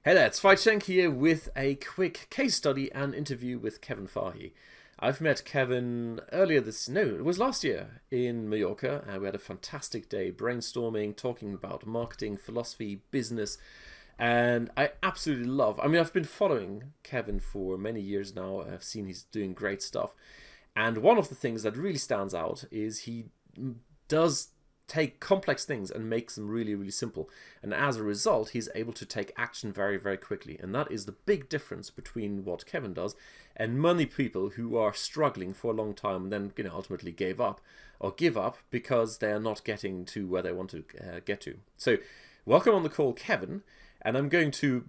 Hey there, it's Svenk here with a quick case study and interview with Kevin Fahey. I've met Kevin it was last year in Mallorca, and we had a fantastic day brainstorming, talking about marketing, philosophy, business, and I've been following Kevin for many years now. I've seen he's doing great stuff. And one of the things that really stands out is he does take complex things and makes them really, really simple. And as a result, he's able to take action very, very quickly. And that is the big difference between what Kevin does and many people who are struggling for a long time and then, ultimately gave up or give up because they are not getting to where they want to get to. So, welcome on the call, Kevin. And I'm going to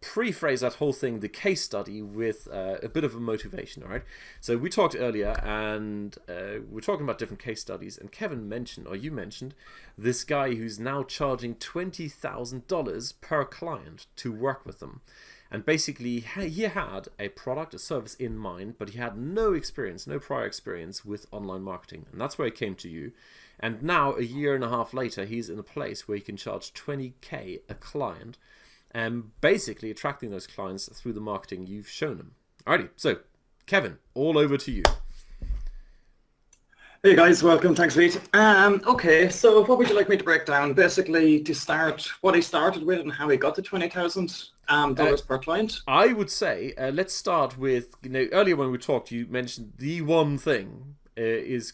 pre-phrase that whole thing, the case study, with a bit of a motivation, all right? So we talked earlier, and we're talking about different case studies, and Kevin mentioned, or you mentioned, this guy who's now charging $20,000 per client to work with them. And basically, he had a product, a service in mind, but he had no experience, no prior experience with online marketing. And that's where he came to you. And now, a year and a half later, he's in a place where he can charge 20K a client and basically attracting those clients through the marketing you've shown him. Alrighty, so Kevin, all over to you. Hey guys, welcome. Thanks, Pete. Okay, so what would you like me to break down? Basically, to start what he started with and how he got to $20,000 per client. I would say let's start with earlier when we talked, you mentioned the one thing is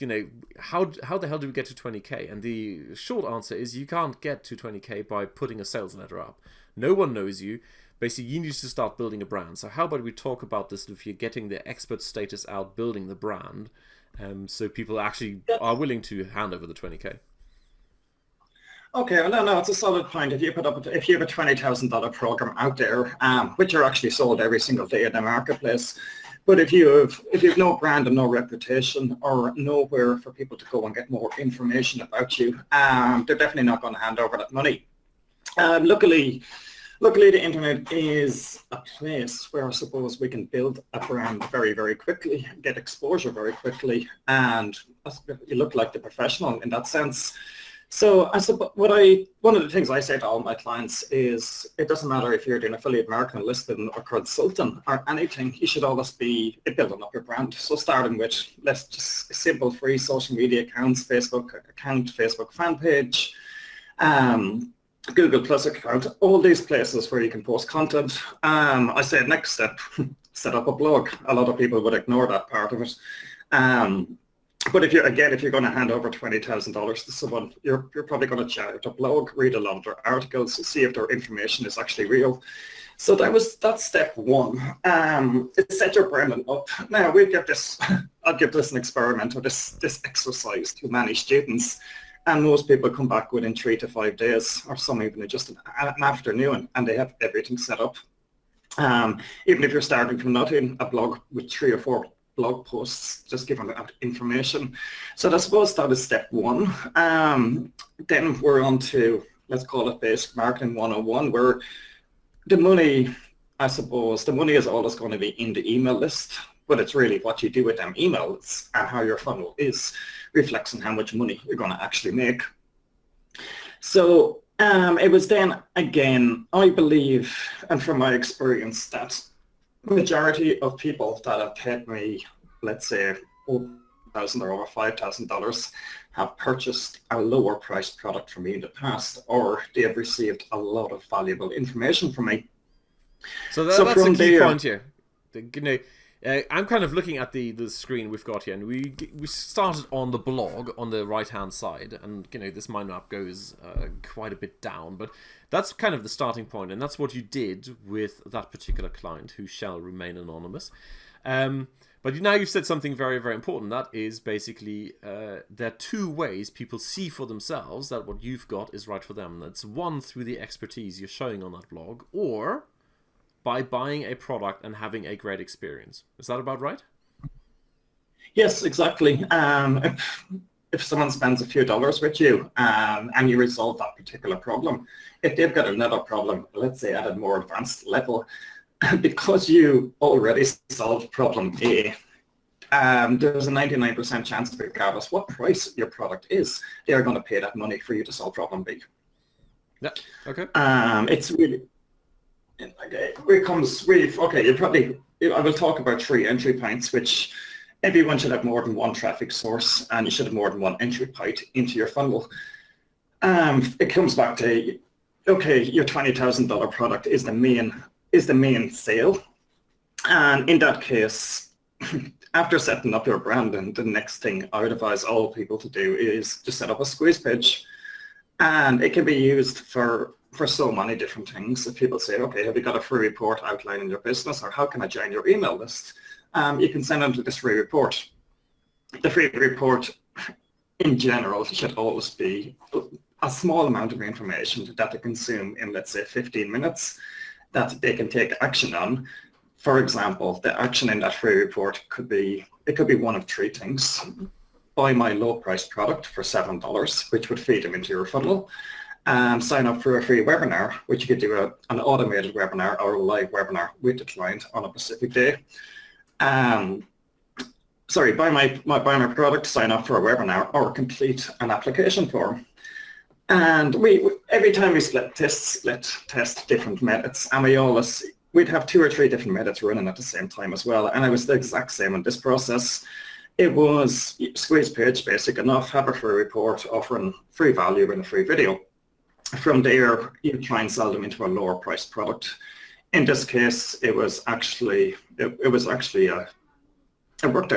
how the hell do we get to 20K? And the short answer is you can't get to 20K by putting a sales letter up. No one knows you. Basically, you need to start building a brand. So how about we talk about this if you're getting the expert status out, building the brand, so people actually are willing to hand over the 20K. Okay, well, no, it's a solid point. If you have a $20,000 program out there, which are actually sold every single day in the marketplace, but if you have no brand and no reputation or nowhere for people to go and get more information about you, they're definitely not going to hand over that money. Luckily, the internet is a place where I suppose we can build a brand very, very quickly, get exposure very quickly, and you look like the professional in that sense. So I suppose one of the things I say to all my clients is it doesn't matter if you're doing affiliate marketing, listing or consulting or anything, you should always be building up your brand. So starting with simple free social media accounts, Facebook account, Facebook fan page, Google Plus account, all these places where you can post content. I said next step, set up a blog. A lot of people would ignore that part of it. But if you're going to hand over $20,000 to someone, you're probably going to check out a blog, read a lot of their articles, see if their information is actually real. So that's step one. Set your branding up. Now I'll give this an experiment or this exercise to many students. And most people come back within 3 to 5 days, or some even just an afternoon, and they have everything set up. Even if you're starting from nothing, a blog with 3 or 4 blog posts, just giving out information. So I suppose that is step one. Then we're on to, let's call it basic marketing 101, where the money is always going to be in the email list, but it's really what you do with them emails and how your funnel is reflects on how much money you're going to actually make. So it was then, again, I believe, and from my experience, that majority of people that have paid me, let's say, $4,000 or over $5,000 have purchased a lower priced product from me in the past, or they have received a lot of valuable information from me. So that's the key point here. I'm kind of looking at the screen we've got here, and we started on the blog on the right hand side, and this mind map goes quite a bit down, but that's kind of the starting point, and that's what you did with that particular client who shall remain anonymous. But now you've said something very, very important. That is basically there are 2 ways people see for themselves that what you've got is right for them. That's one, through the expertise you're showing on that blog, or by buying a product and having a great experience. Is that about right? Yes, exactly. If someone spends a few dollars with you and you resolve that particular problem, if they've got another problem, let's say at a more advanced level, because you already solved problem A, there's a 99% chance, regardless what price your product is, they are going to pay that money for you to solve problem B. Yeah. Okay. It's really Okay, you probably, I will talk about 3 entry points, which everyone should have more than one traffic source, and you should have more than one entry point into your funnel. It comes back to, okay, your $20,000 product is the main sale. And in that case, after setting up your brand, and the next thing I would advise all people to do is to set up a squeeze page. And it can be used for so many different things. If people say, okay, have you got a free report outlining your business, or how can I join your email list? You can send them to this free report. The free report in general should always be a small amount of information that they consume in, let's say, 15 minutes that they can take action on. For example, the action in that free report could be one of 3 things. Buy my low price product for $7, which would feed them into your funnel, and sign up for a free webinar, which you could do an automated webinar or a live webinar with the client on a specific day. Buy my product, sign up for a webinar, or complete an application form. And every time we split test different methods, and we'd have 2 or 3 different methods running at the same time as well. And it was the exact same in this process. It was squeeze page, basic enough, have a free report offering free value in a free video. From there, you try and sell them into a lower priced product. In this case, it worked out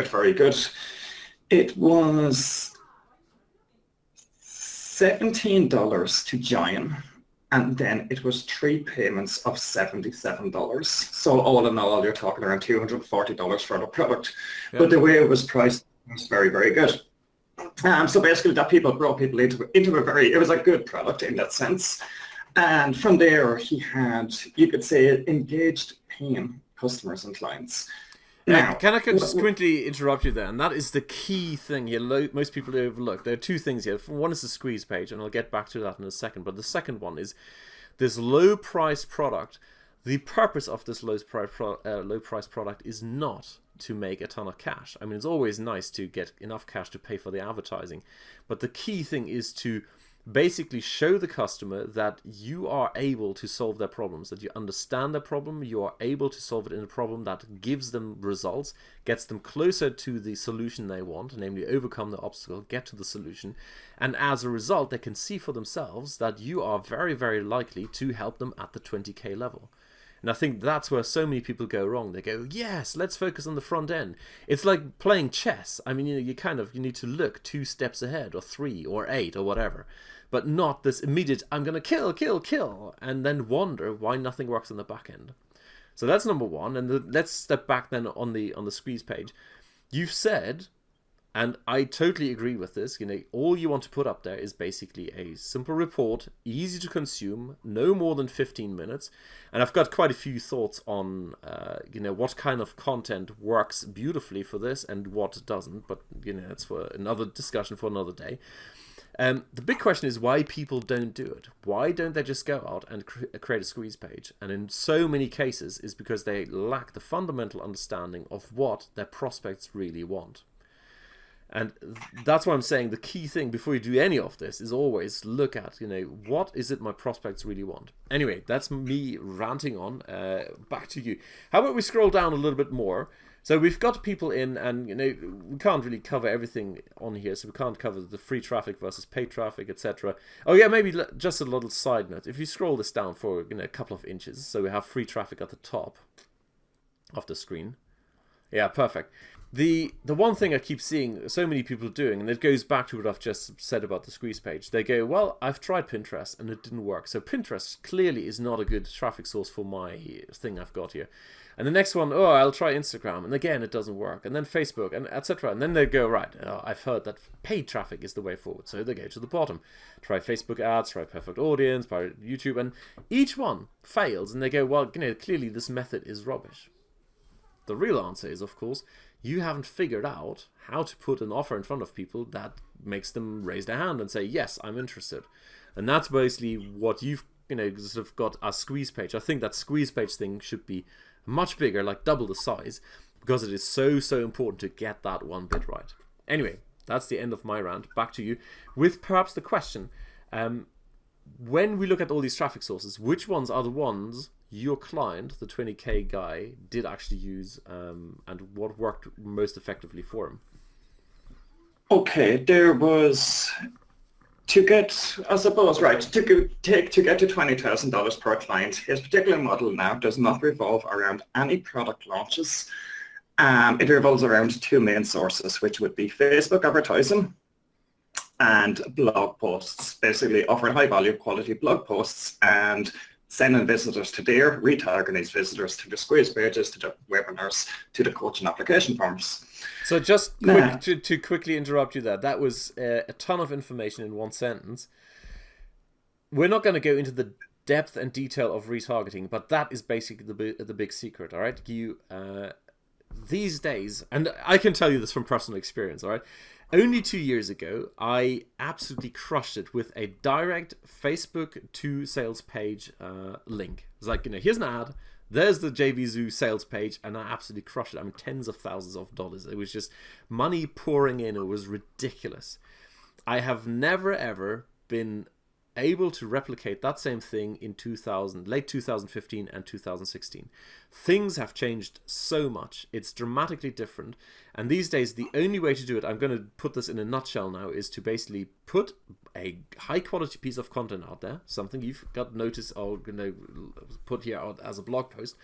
very good. It was $17 to join, and then it was 3 payments of $77. So all in all, you're talking around $240 for the product. Yeah. But the way it was priced was very, very good. So basically, that brought people into it was a good product in that sense. And from there, he had, you could say, engaged paying customers and clients. Now, can I just quickly interrupt you there? And that is the key thing here. Most people overlook. There are 2 things here. One is the squeeze page, and I'll get back to that in a second. But the second one is this low price product. The purpose of this low price product is not to make a ton of cash. I mean, it's always nice to get enough cash to pay for the advertising. But the key thing is to basically show the customer that you are able to solve their problems, that you understand their problem, you are able to solve it in a problem that gives them results, gets them closer to the solution they want, namely overcome the obstacle, get to the solution, and as a result they can see for themselves that you are very, very likely to help them at the 20k level. And I think that's where so many people go wrong. They go, yes, let's focus on the front end. It's like playing chess. I mean, you need to look 2 steps ahead, or 3 or 8 or whatever, but not this immediate, I'm going to kill, and then wonder why nothing works on the back end. So that's number 1. And let's step back then on the squeeze page. You've said, and I totally agree with this, all you want to put up there is basically a simple report, easy to consume, no more than 15 minutes. And I've got quite a few thoughts on, what kind of content works beautifully for this and what doesn't. But, that's for another discussion for another day. The big question is why people don't do it. Why don't they just go out and create a squeeze page? And in so many cases is because they lack the fundamental understanding of what their prospects really want. And that's why I'm saying the key thing before you do any of this is always look at, what is it my prospects really want? Anyway, that's me ranting on. Back to you. How about we scroll down a little bit more? So we've got people in, and we can't really cover everything on here, so we can't cover the free traffic versus paid traffic, etc. Oh yeah, maybe just a little side note. If you scroll this down for a couple of inches, so we have free traffic at the top of the screen. Yeah, perfect. The one thing I keep seeing so many people doing, and it goes back to what I've just said about the squeeze page, they go, well, I've tried Pinterest and it didn't work. So Pinterest clearly is not a good traffic source for my thing I've got here. And the next one, I'll try Instagram, and again it doesn't work. And then Facebook, and etc. And then they go, right, I've heard that paid traffic is the way forward. So they go to the bottom. Try Facebook ads, try Perfect Audience, try YouTube, and each one fails. And they go, well, clearly this method is rubbish. The real answer is, of course, you haven't figured out how to put an offer in front of people that makes them raise their hand and say, yes, I'm interested. And that's basically what you've sort of got a squeeze page. I think that squeeze page thing should be much bigger, like double the size, because it is so important to get that one bit right. Anyway, that's the end of my rant. Back to you with perhaps the question, when we look at all these traffic sources, which ones are the ones your client, the 20K guy, did actually use, and what worked most effectively for him? Okay, there was to get, I suppose, right, to get to $20,000 per client. His particular model now does not revolve around any product launches. It revolves around two main sources, which would be Facebook advertising and blog posts, basically offering high value quality blog posts and sending visitors to there, retargeting these visitors to the squeeze pages, to the webinars, to the coaching application forms. So just to quickly interrupt you there, that was a ton of information in one sentence. We're not going to go into the depth and detail of retargeting, but that is basically the big secret, all right? You these days, and I can tell you this from personal experience, all right? Only 2 years ago, I absolutely crushed it with a direct Facebook to sales page link. It's like, here's an ad, there's the JVZoo sales page, and I absolutely crushed it. I mean, tens of thousands of dollars. It was just money pouring in. It was ridiculous. I have never, ever been able to replicate that same thing in late 2015 and 2016. Things have changed so much. It's dramatically different. And these days, the only way to do it, I'm going to put this in a nutshell now, is to basically put a high quality piece of content out there, something you've got notice or put here out as a blog post,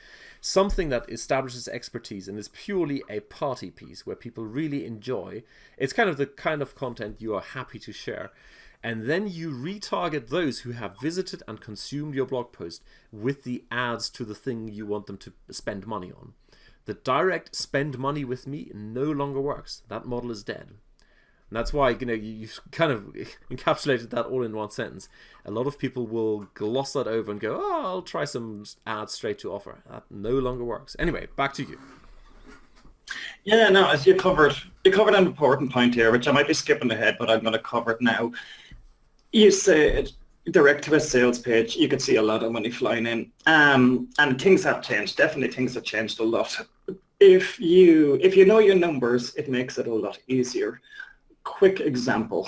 something that establishes expertise and is purely a party piece where people really enjoy. It's kind of the kind of content you are happy to share. And then you retarget those who have visited and consumed your blog post with the ads to the thing you want them to spend money on. The direct spend money with me no longer works. That model is dead. And that's why, you've kind of encapsulated that all in one sentence. A lot of people will gloss that over and go, oh, I'll try some ads straight to offer. That no longer works. Anyway, back to you. Yeah, no, as you covered an important point here, which I might be skipping ahead, but I'm going to cover it now. You said direct to a sales page, you could see a lot of money flying in, and things have changed. Definitely, things have changed a lot. If you know your numbers, it makes it a lot easier. Quick example,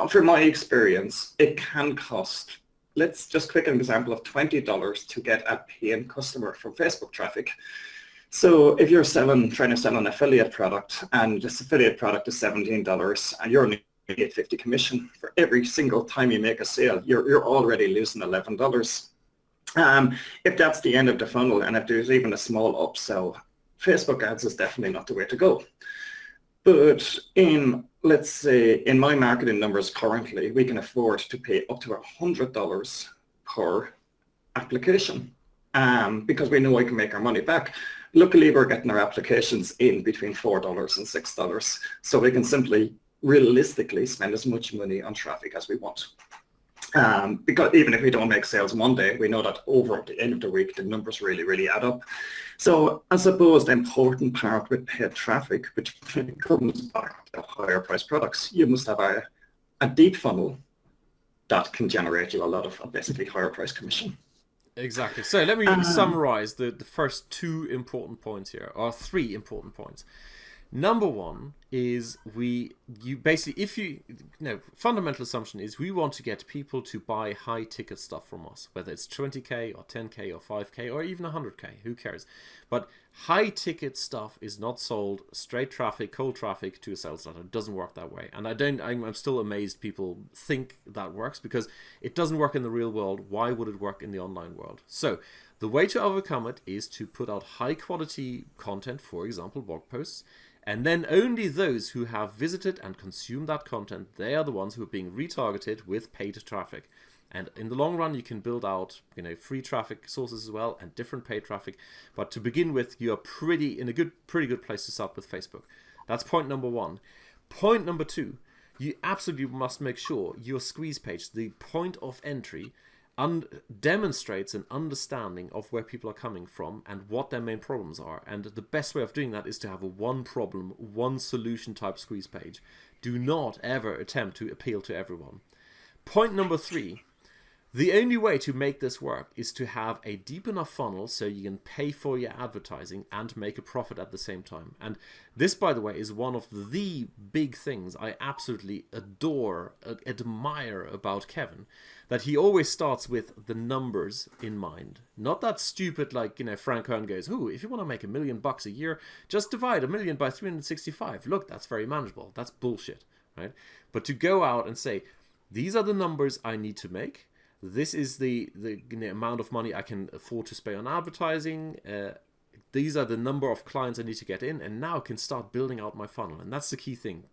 from my experience, it can cost. Let's just quick an example of $20 to get a paying customer from Facebook traffic. So if you're trying to sell an affiliate product, and this affiliate product is $17, and you're only get 50 commission for every single time you make a sale, you're already losing $11. If that's the end of the funnel, and if there's even a small upsell, Facebook ads is definitely not the way to go. But let's say in my marketing numbers currently, we can afford to pay up to $100 per application, because we know we can make our money back. Luckily, we're getting our applications in between $4 and $6, so we can simply realistically spend as much money on traffic as we want. Because even if we don't make sales one day, we know that over at the end of the week, the numbers really, really add up. So I suppose the important part with paid traffic, which comes back to higher price products, you must have a deep funnel that can generate you a lot of basically higher price commission. Exactly. So let me summarize the first two important points here, or three important points. Number one is fundamental assumption is we want to get people to buy high ticket stuff from us, whether it's 20K or 10K or 5K or even 100K, who cares? But high ticket stuff is not sold straight traffic, cold traffic to a sales letter. It doesn't work that way. And I'm still amazed people think that works, because it doesn't work in the real world. Why would it work in the online world? So the way to overcome it is to put out high quality content, for example, blog posts. And then only those who have visited and consumed that content, they are the ones who are being retargeted with paid traffic. And in the long run, you can build out, free traffic sources as well and different paid traffic. But to begin with, you are pretty good place to start with Facebook. That's point number one. Point number two, you absolutely must make sure your squeeze page, the point of entry, demonstrates an understanding of where people are coming from and what their main problems are. And the best way of doing that is to have a one problem, one solution type squeeze page. Do not ever attempt to appeal to everyone. Point number three, The only way to make this work is to have a deep enough funnel so you can pay for your advertising and make a profit at the same time. And this, by the way, is one of the big things I absolutely admire about Kevin, that he always starts with the numbers in mind. Not that stupid, like, Frank Kern goes, "Oh, if you want to make $1 million a year, just divide 1 million by 365. Look, that's very manageable." That's bullshit, right? But to go out and say, these are the numbers I need to make. This is the amount of money I can afford to spend on advertising. These are the number of clients I need to get in, and now I can start building out my funnel. And that's the key thing.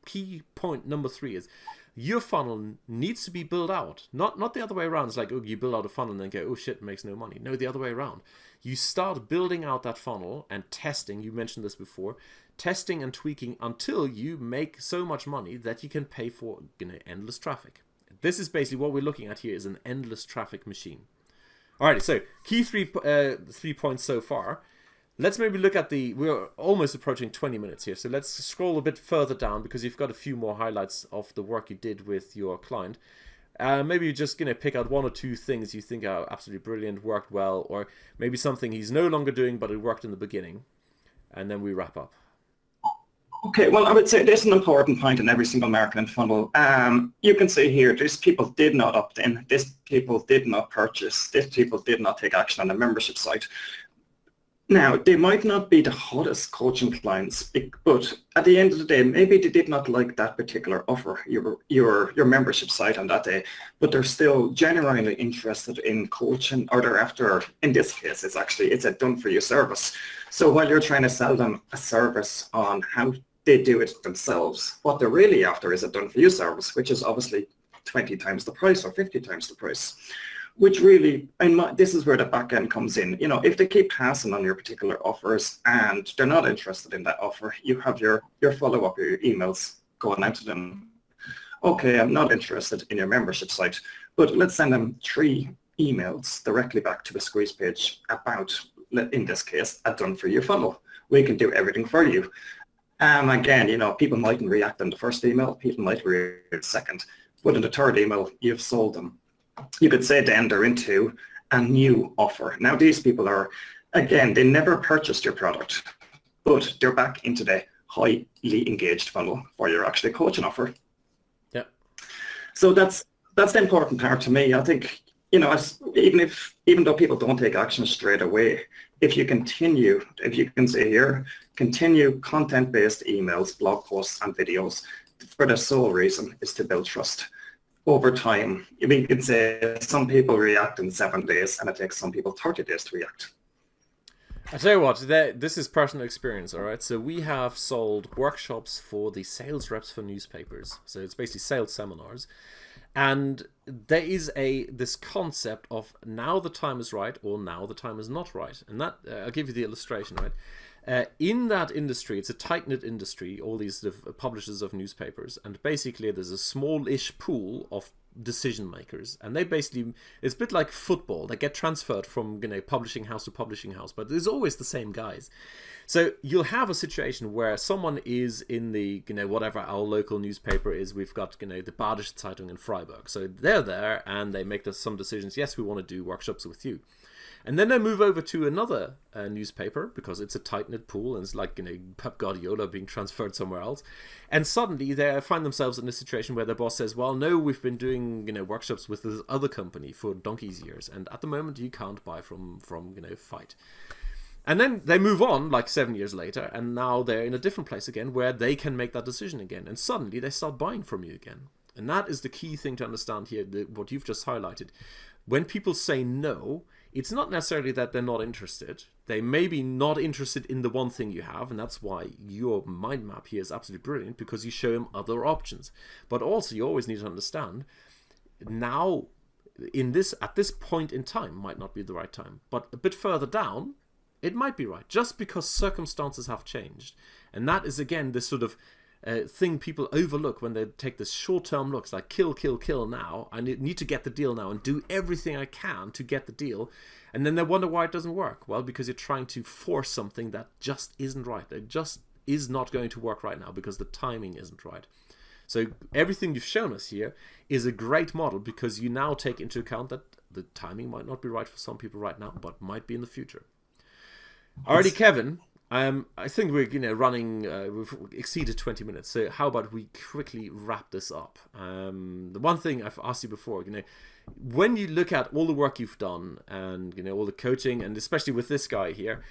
Key point number 3 is your funnel needs to be built out. Not the other way around. It's like, oh, you build out a funnel and then go, oh shit, it makes no money. No, the other way around. You start building out that funnel and testing. You mentioned this before. Testing and tweaking until you make so much money that you can pay for endless traffic. This is basically what we're looking at here, is an endless traffic machine. Alrighty, so key 3 points so far. Let's maybe look at we're almost approaching 20 minutes here, so let's scroll a bit further down because you've got a few more highlights of the work you did with your client. Maybe you're just going to pick out 1 or 2 things you think are absolutely brilliant, worked well, or maybe something he's no longer doing but it worked in the beginning, and then we wrap up. Okay, well, I would say this is an important point in every single marketing funnel. You can see here, these people did not opt in, these people did not purchase, these people did not take action on the membership site. Now, they might not be the hottest coaching clients, but at the end of the day, maybe they did not like that particular offer, your membership site on that day, but they're still genuinely interested in coaching, or they're after, in this case, it's a done-for-you service. So while you're trying to sell them a service on how they do it themselves, what they're really after is a done-for-you service, which is obviously 20 times the price or 50 times the price. Which really, this is where the back end comes in. If they keep passing on your particular offers and they're not interested in that offer, you have your follow-up, your emails going out to them. Okay, I'm not interested in your membership site, but let's send them 3 emails directly back to the squeeze page about, in this case, a done-for-you funnel. We can do everything for you. Again, people mightn't react on the first email, people might react the second, but in the third email, you've sold them. You could say then they're into a new offer. Now these people are, again, they never purchased your product, but they're back into the highly engaged funnel for your actually coaching offer. Yeah. So that's the important part to me. I think, even though people don't take action straight away, if you can say here, continue content-based emails, blog posts and videos for the sole reason is to build trust. Over time, you can say some people react in 7 days and it takes some people 30 days to react. I tell you what, this is personal experience, all right? So we have sold workshops for the sales reps for newspapers. So it's basically sales seminars. And there is this concept of now the time is right or now the time is not right. And that, I'll give you the illustration, right? In that industry, it's a tight-knit industry, all these publishers of newspapers, and basically there's a small-ish pool of decision makers, and they basically, it's a bit like football, they get transferred from publishing house to publishing house, but there's always the same guys. So you'll have a situation where someone is in the whatever our local newspaper is. We've got the Badische Zeitung in Freiburg, so they're there and they make some decisions. Yes, we want to do workshops with you. And then they move over to another newspaper because it's a tight-knit pool and it's like Pep Guardiola being transferred somewhere else. And suddenly they find themselves in a situation where their boss says, well, no, we've been doing workshops with this other company for donkey's years, and at the moment you can't buy from Fight. And then they move on like 7 years later, and now they're in a different place again where they can make that decision again, and suddenly they start buying from you again. And that is the key thing to understand here, what you've just highlighted. When people say no, it's not necessarily that they're not interested. They may be not interested in the one thing you have, and that's why your mind map here is absolutely brilliant, because you show them other options. But also you always need to understand, now at this point in time might not be the right time, but a bit further down it might be right, just because circumstances have changed. And that is again this sort of thing people overlook when they take this short-term looks, like kill now. I need to get the deal now and do everything I can to get the deal. And then they wonder why it doesn't work. Well, because you're trying to force something that just isn't right. It just is not going to work right now because the timing isn't right. So everything you've shown us here is a great model because you now take into account that the timing might not be right for some people right now, but might be in the future. Alrighty, Kevin. I think we're running. We've exceeded 20 minutes. So how about we quickly wrap this up? The one thing I've asked you before, when you look at all the work you've done and all the coaching, and especially with this guy here,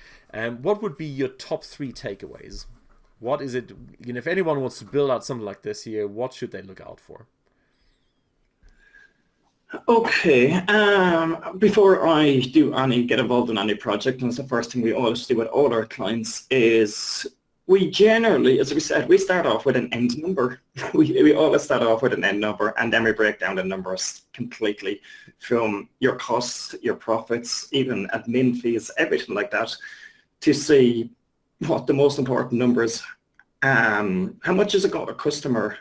what would be your top 3 takeaways? What is it? If anyone wants to build out something like this here, what should they look out for? Okay, before I get involved in any project, and it's the first thing we always do with all our clients, is we generally, as we said, we start off with an end number. We always start off with an end number, and then we break down the numbers completely from your costs, your profits, even admin fees, everything like that, to see what the most important numbers, how much is a customer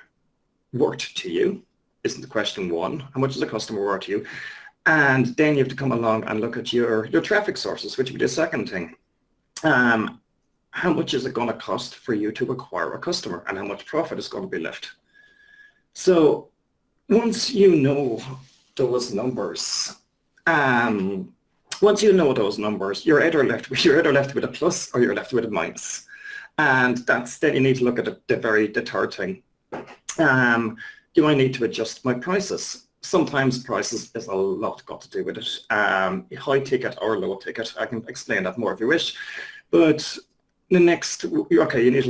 worth to you? Isn't the question one. How much is a customer worth to you? And then you have to come along and look at your traffic sources, which would be the second thing. How much is it going to cost for you to acquire a customer, and how much profit is going to be left? So once you know those numbers, you're either left with a plus or you're left with a minus. And then you need to look at the third thing. Do I need to adjust my prices? Sometimes prices is a lot got to do with it. High ticket or low ticket. I can explain that more if you wish. But you need to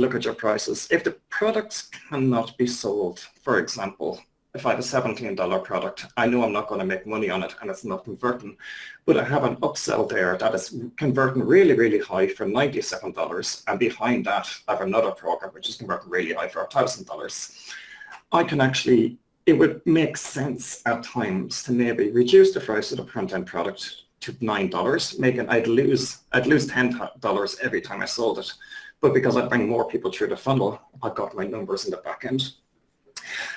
look at your prices. If the products cannot be sold, for example, if I have a $17 product, I know I'm not going to make money on it and it's not converting, but I have an upsell there that is converting really, really high for $97, and behind that I have another program which is converting really high for $1,000. It would make sense at times to maybe reduce the price of the front-end product to $9, I'd lose $10 every time I sold it. But because I bring more people through the funnel, I got my numbers in the back end.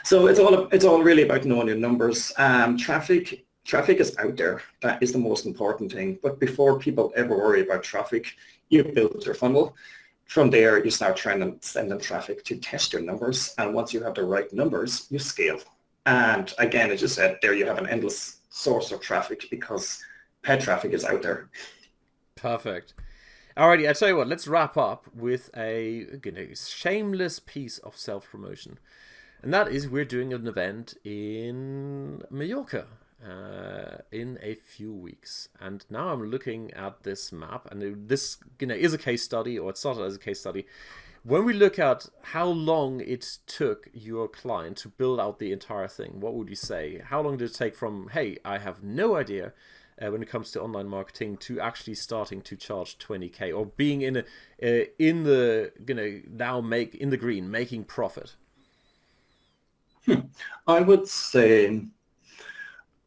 So it's all really about knowing your numbers. Traffic is out there. That is the most important thing. But before people ever worry about traffic, you build your funnel. From there, you start trying to send them traffic to test your numbers. And once you have the right numbers, you scale. And again, as you said, there you have an endless source of traffic because paid traffic is out there. Perfect. Alrighty, I tell you what, let's wrap up with a shameless piece of self-promotion. And that is we're doing an event in Mallorca in a few weeks. And now I'm looking at this map, and this is a case study, or it started as a case study. When we look at how long it took your client to build out the entire thing, what would you say? How long did it take from, hey, I have no idea when it comes to online marketing, to actually starting to charge 20K or being in the green, making profit? I would say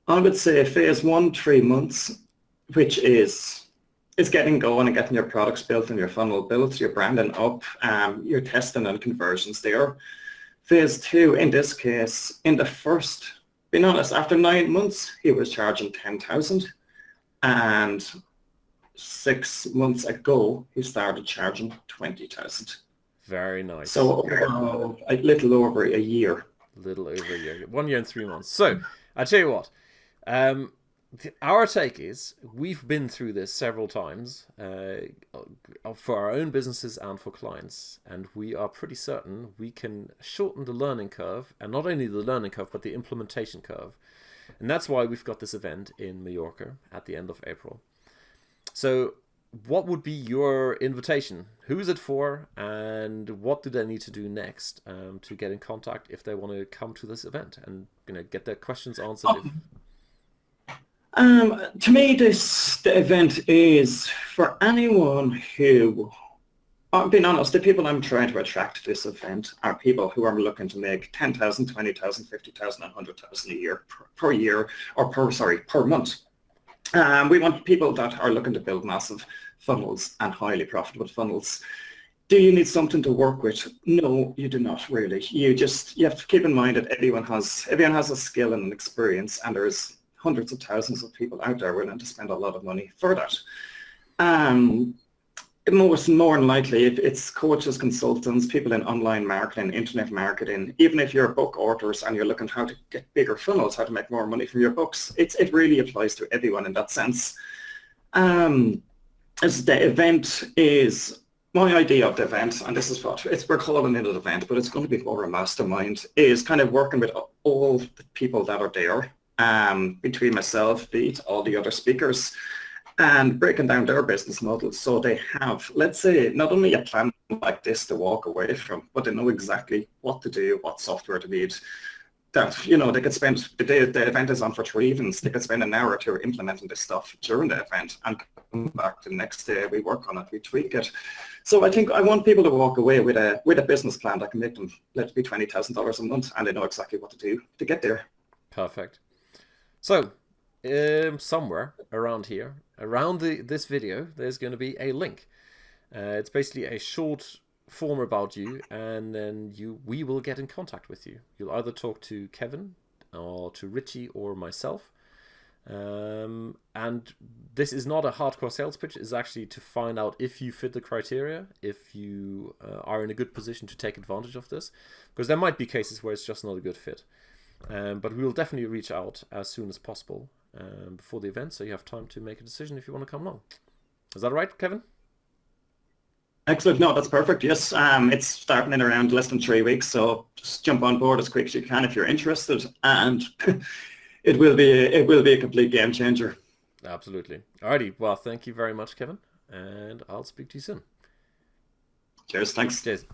phase 1, 3 months, which is getting going and getting your products built and your funnel built, your branding up, your testing and conversions there. Phase 2, in this case, being honest, after 9 months, he was charging 10,000, and 6 months ago, he started charging 20,000. Very nice. So a little over a year. 1 year and 3 months. So I tell you what, our take is we've been through this several times for our own businesses and for clients, and we are pretty certain we can shorten the learning curve, and not only the learning curve but the implementation curve. And that's why we've got this event in Mallorca at the end of April. So what would be your invitation? Who is it for, and what do they need to do next to get in contact if they want to come to this event and get their questions answered? To me, the event is for anyone who, I'm being honest, the people I'm trying to attract to this event are people who are looking to make 10,000, 20,000, 50,000, and 100,000 a year per year, or per month. We want people that are looking to build massive funnels and highly profitable funnels. Do you need something to work with? No, you do not really. You have to keep in mind that everyone has a skill and an experience, and there's hundreds of thousands of people out there willing to spend a lot of money for that. most more than likely, if it's coaches, consultants, people in online marketing, internet marketing, even if you're book authors and you're looking how to get bigger funnels, how to make more money from your books, it really applies to everyone in that sense. As the event is, my idea of the event, and this is what we're calling it an event, but it's going to be more a mastermind, is kind of working with all the people that are there, between myself, Beat, all the other speakers, and breaking down their business models so they have, let's say, not only a plan like this to walk away from, but they know exactly what to do, what software to need. That, you know, they could spend, the event is on for 3 evenings, they could spend an hour or two implementing this stuff during the event and come back the next day, we work on it, we tweak it. So I think I want people to walk away with a business plan that can make them, let's be $20,000 a month, and they know exactly what to do to get there. Perfect. So, somewhere around here, around this video, there's going to be a link. It's basically a short form about you, and then we will get in contact with you. You'll either talk to Kevin or to Richie or myself. And this is not a hardcore sales pitch. It's actually to find out if you fit the criteria, if you are in a good position to take advantage of this, because there might be cases where it's just not a good fit. But we will definitely reach out as soon as possible before the event, so you have time to make a decision if you want to come along. Is that right, Kevin? Excellent. No, that's perfect. Yes, it's starting in around less than 3 weeks, so just jump on board as quick as you can if you're interested, and it will be a complete game changer. Absolutely. Alrighty. Well, thank you very much, Kevin, and I'll speak to you soon. Cheers. Thanks. Cheers.